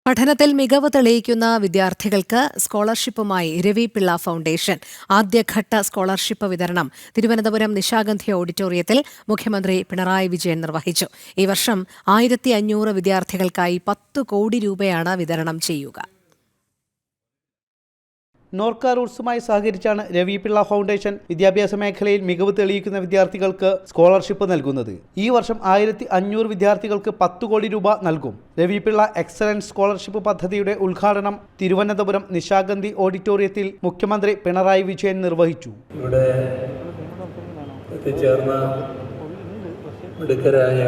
പഠനത്തിൽ മികവ് തെളിയിക്കുന്ന വിദ്യാർത്ഥികൾക്ക് സ്കോളർഷിപ്പുമായി രവി പിള്ള ഫൗണ്ടേഷൻ ആദ്യഘട്ട സ്കോളർഷിപ്പ് വിതരണം തിരുവനന്തപുരം നിശാഗന്ധി ഓഡിറ്റോറിയത്തിൽ മുഖ്യമന്ത്രി പിണറായി വിജയൻ നിർവഹിച്ചു. ഈ വർഷം 1500 വിദ്യാർത്ഥികൾക്കായി 10 കോടി രൂപയാണ് വിതരണം ചെയ്യുക. നോർക്ക റൂട്ട്സുമായി സഹകരിച്ചാണ് രവി പിള്ള ഫൗണ്ടേഷൻ വിദ്യാഭ്യാസ മേഖലയിൽ മികവ് തെളിയിക്കുന്ന വിദ്യാർത്ഥികൾക്ക് സ്കോളർഷിപ്പ് നൽകുന്നത്. ഈ വർഷം 1500 വിദ്യാർത്ഥികൾക്ക് 10 കോടി രൂപ നൽകും. രവി പിള്ള എക്സലൻസ് സ്കോളർഷിപ്പ് പദ്ധതിയുടെ ഉദ്ഘാടനം തിരുവനന്തപുരം നിശാഗന്ധി ഓഡിറ്റോറിയത്തിൽ മുഖ്യമന്ത്രി പിണറായി വിജയൻ നിർവഹിച്ചു. ഇവിടെ എത്തിച്ചേർന്ന മിടുക്കരായ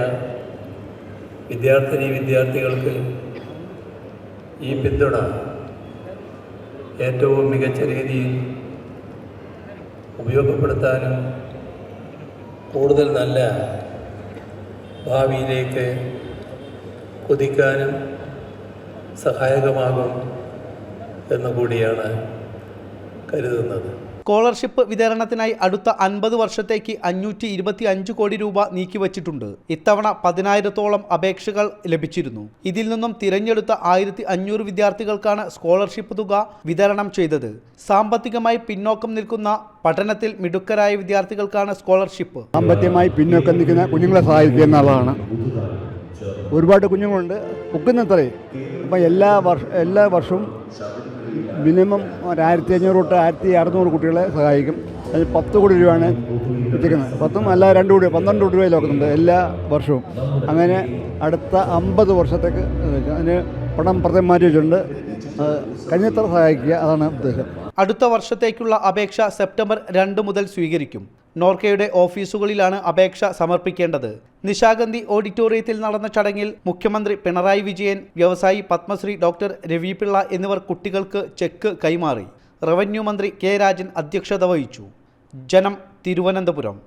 വിദ്യാർത്ഥികൾക്ക് ഈ പിന്തുണ ഏറ്റവും മികച്ച രീതിയിൽ ഉപയോഗപ്പെടുത്താനും കൂടുതൽ നല്ല ഭാവിയിലേക്ക് കുതിക്കാനും സഹായകമാകും എന്നുകൂടിയാണ് കരുതുന്നത്. സ്കോളർഷിപ്പ് വിതരണത്തിനായി അടുത്ത 50 വർഷത്തേക്ക് 525 കോടി രൂപ നീക്കിവച്ചിട്ടുണ്ട്. ഇത്തവണ 10,000-ഓളം അപേക്ഷകൾ ലഭിച്ചിരുന്നു. ഇതിൽ നിന്നും തിരഞ്ഞെടുത്ത 1500 വിദ്യാർത്ഥികൾക്കാണ് സ്കോളർഷിപ്പ് തുക വിതരണം ചെയ്തത്. സാമ്പത്തികമായി പിന്നോക്കം നിൽക്കുന്ന പഠനത്തിൽ മിടുക്കരായ വിദ്യാർത്ഥികൾക്കാണ് സ്കോളർഷിപ്പ്. സാമ്പത്തികമായി പിന്നോക്കം നിൽക്കുന്ന കുഞ്ഞുങ്ങളെ സഹായിക്കുക എന്നുള്ളതാണ്. ഒരുപാട് കുഞ്ഞുങ്ങളുണ്ട് ഒക്കുന്നത്രേ. അപ്പം എല്ലാ വർഷവും മിനിമം 1500 തൊട്ട് 1600 കുട്ടികളെ സഹായിക്കും. അതിന് 10 കോടി രൂപയാണ് എത്തിക്കുന്നത്. 10 അല്ല 2 കോടി 12 കോടി രൂപ നോക്കുന്നുണ്ട് എല്ലാ വർഷവും. അങ്ങനെ അടുത്ത 50 വർഷത്തേക്ക് അതിന് പണം പ്രത്യേകം മാറ്റി വെച്ചിട്ടുണ്ട്. കഴിഞ്ഞത്ര സഹായിക്കുക, അതാണ് ഉദ്ദേശം. അടുത്ത വർഷത്തേക്കുള്ള അപേക്ഷ സെപ്റ്റംബർ 2 മുതൽ സ്വീകരിക്കും. നോർക്കയുടെ ഓഫീസുകളിലാണ് അപേക്ഷ സമർപ്പിക്കേണ്ടത്. നിശാഗന്ധി ഓഡിറ്റോറിയത്തിൽ നടന്ന ചടങ്ങിൽ മുഖ്യമന്ത്രി പിണറായി വിജയൻ, വ്യവസായി പത്മശ്രീ ഡോക്ടർ രവി പിള്ള എന്നിവർ കുട്ടികൾക്ക് ചെക്ക് കൈമാറി. റവന്യൂ മന്ത്രി കെ രാജൻ അധ്യക്ഷത വഹിച്ചു. ജനം, തിരുവനന്തപുരം.